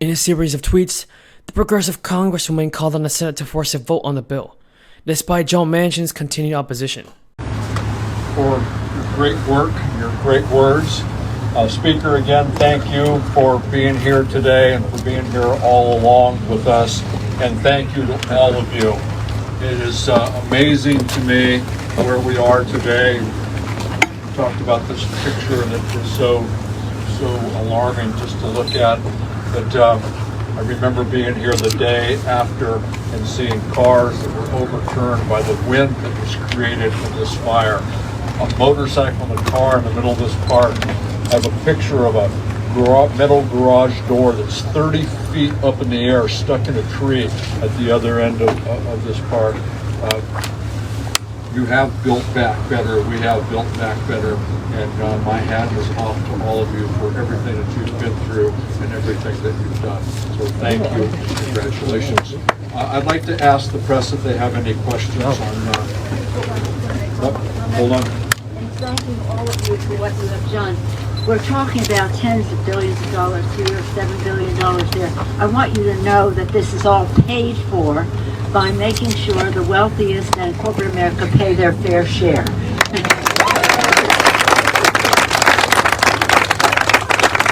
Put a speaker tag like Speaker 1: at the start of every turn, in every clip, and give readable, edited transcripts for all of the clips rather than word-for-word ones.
Speaker 1: In a series of tweets, the Progressive Congresswoman called on the Senate to force a vote on the bill, despite Joe Manchin's continued opposition.
Speaker 2: For your great work, your great words. Speaker, again, thank you for being here today and for being here all along with us. And thank you to all of you. It is amazing to me where we are today. We talked about this picture that is so alarming just to look at. But I remember being here the day after and seeing cars that were overturned by the wind that was created from this fire. A motorcycle and a car in the middle of this park. I have a picture of a metal garage door that's 30 feet up in the air, stuck in a tree at the other end of this park. You have built back better. We have built back better. And my hat is off to all of you for everything that you've been through and everything that you've done. So thank you and congratulations. I'd like to ask the press if they have any questions on hold on.
Speaker 3: And thanking all of you for what you have done. We're talking about tens of billions of dollars here, $7 billion there. I want you to know that this is all paid for by making sure the wealthiest and corporate America pay their fair share.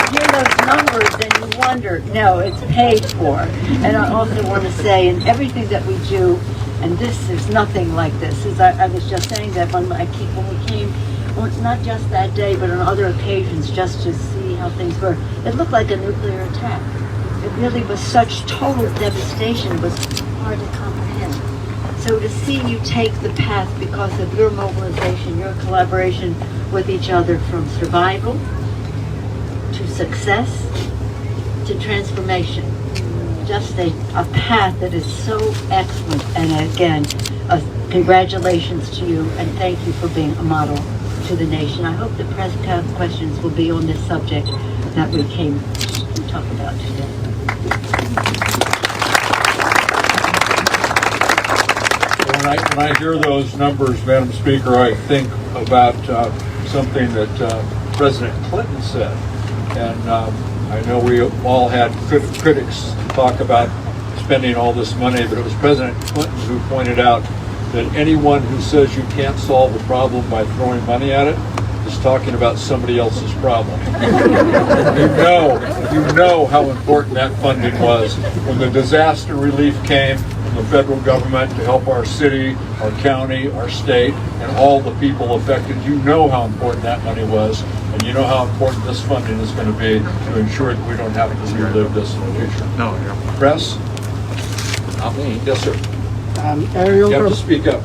Speaker 3: You hear those numbers and you wonder, no, it's paid for. And I also want to say, in everything that we do, and this is nothing like this, as I was just saying that when we came, well, not just that day, but on other occasions, just to see how things were. It looked like a nuclear attack. It really was such total devastation. It was hard to comprehend. So to see you take the path because of your mobilization, your collaboration with each other, from survival to success to transformation, just a path that is so excellent. And again, congratulations to you, and thank you for being a model to the nation. I hope the press questions will be on this subject that we came to talk about today.
Speaker 2: When I hear those numbers, Madam Speaker, I think about something that President Clinton said. And I know we all had critics talk about spending all this money, but it was President Clinton who pointed out that anyone who says you can't solve a problem by throwing money at it is talking about somebody else's problem. You know how important that funding was. When the disaster relief came from the federal government to help our city, our county, our state, and all the people affected, you know how important that money was, and you know how important this funding is going to be to ensure that we don't have to relive this in the future.
Speaker 4: No.
Speaker 2: Press? Not me. Yes, sir.
Speaker 5: Ariel,
Speaker 2: You have to speak up.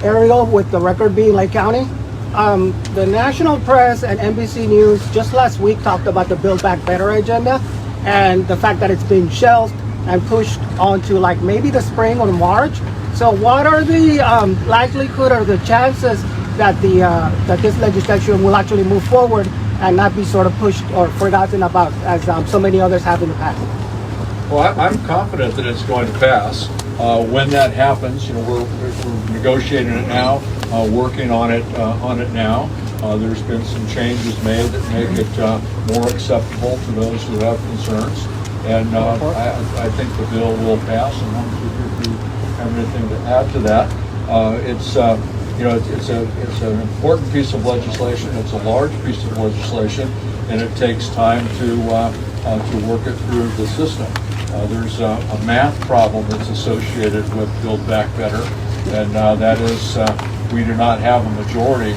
Speaker 5: Ariel with the Record Being Lake County. The national press and NBC News just last week talked about the Build Back Better agenda and the fact that it's been shelved and pushed onto like maybe the spring or March. So what are the likelihood or the chances that that this legislation will actually move forward and not be sort of pushed or forgotten about as so many others have in the past?
Speaker 2: Well, I'm confident that it's going to pass. When that happens, we're negotiating it now, working on it now. There's been some changes made that make it more acceptable to those who have concerns, and I think the bill will pass. And if you have anything to add to that, it's an important piece of legislation. It's a large piece of legislation, and it takes time to work it through the system. There's a math problem that's associated with Build Back Better, and that is we do not have a majority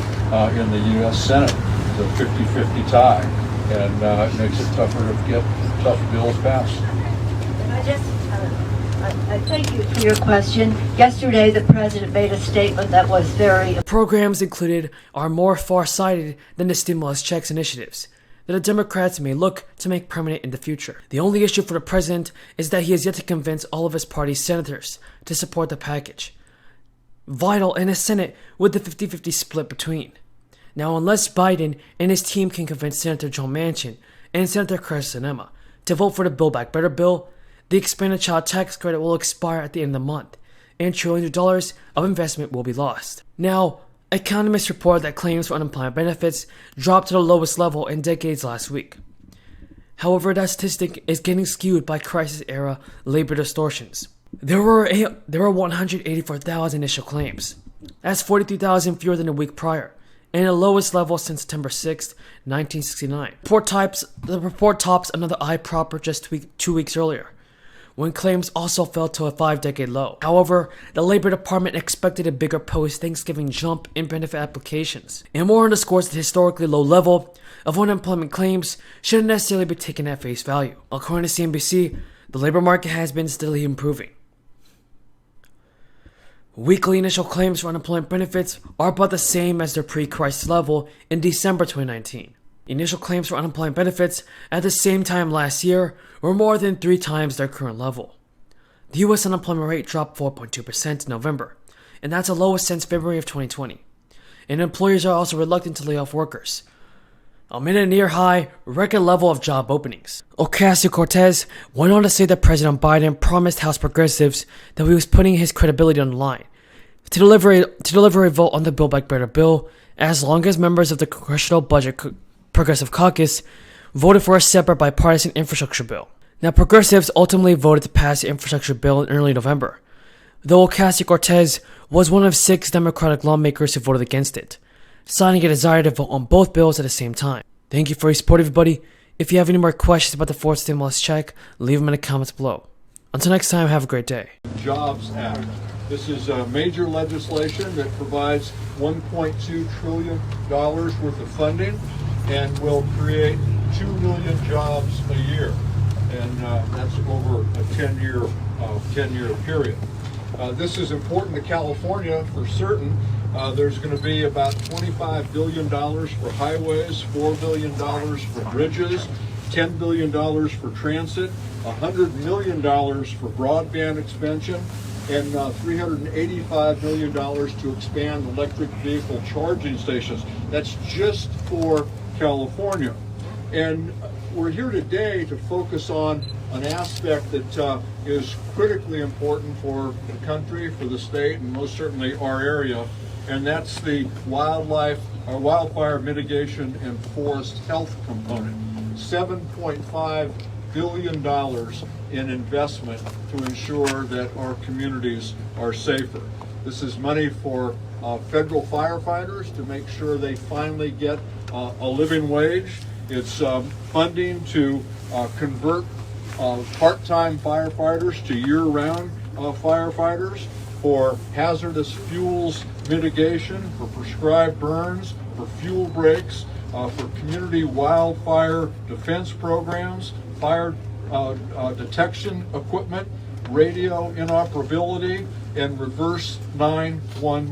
Speaker 2: in the U.S. Senate. It's a 50-50 tie, and it makes it tougher to get tough bills passed.
Speaker 3: I thank you for your question. Yesterday, the president made a statement that was very...
Speaker 1: Programs included are more far-sighted than the stimulus checks initiatives that the Democrats may look to make permanent in the future. The only issue for the president is that he has yet to convince all of his party's senators to support the package, vital in a Senate with the 50-50 split between. Now, unless Biden and his team can convince Senator Joe Manchin and Senator Chris Sinema to vote for the Build Back Better bill, the expanded child tax credit will expire at the end of the month, and trillions of dollars of investment will be lost. Now, economists report that claims for unemployment benefits dropped to the lowest level in decades last week. However, that statistic is getting skewed by crisis-era labor distortions. There were 184,000 initial claims. That's 43,000 fewer than a week prior, and the lowest level since September 6, 1969. The report tops another I-proper just 2 weeks earlier, when claims also fell to a 5-decade low. However, the Labor Department expected a bigger post-Thanksgiving jump in benefit applications, and more underscores the historically low level of unemployment claims shouldn't necessarily be taken at face value. According to CNBC, the labor market has been steadily improving. Weekly initial claims for unemployment benefits are about the same as their pre-crisis level in December 2019. Initial claims for unemployment benefits at the same time last year were more than 3 times their current level. The U.S. unemployment rate dropped 4.2% in November, and that's the lowest since February of 2020. And employers are also reluctant to lay off workers, amid a near-high record level of job openings. Ocasio-Cortez went on to say that President Biden promised House progressives that he was putting his credibility on the line to deliver a vote on the Build Back Better bill as long as members of the Congressional Budget Progressive Caucus voted for a separate bipartisan infrastructure bill. Now, progressives ultimately voted to pass the infrastructure bill in early November, though Ocasio-Cortez was one of 6 Democratic lawmakers who voted against it, signing a desire to vote on both bills at the same time. Thank you for your support, everybody. If you have any more questions about the fourth stimulus check, leave them in the comments below. Until next time, have a great day.
Speaker 2: Jobs Act. This is major legislation that provides $1.2 trillion worth of funding and will create 2 million jobs a year. And that's over a 10-year period. This is important to California for certain. There's going to be about $25 billion for highways, $4 billion for bridges, $10 billion for transit, $100 million for broadband expansion, and $385 million to expand electric vehicle charging stations. That's just for California. And we're here today to focus on an aspect that is critically important for the country, for the state, and most certainly our area, and that's the wildfire mitigation and forest health component. $7.5 billion in investment to ensure that our communities are safer. This is money for federal firefighters to make sure they finally get a living wage. It's funding to convert part-time firefighters to year-round firefighters, for hazardous fuels mitigation, for prescribed burns, for fuel breaks, for community wildfire defense programs, fire detection equipment, radio inoperability, and reverse 911.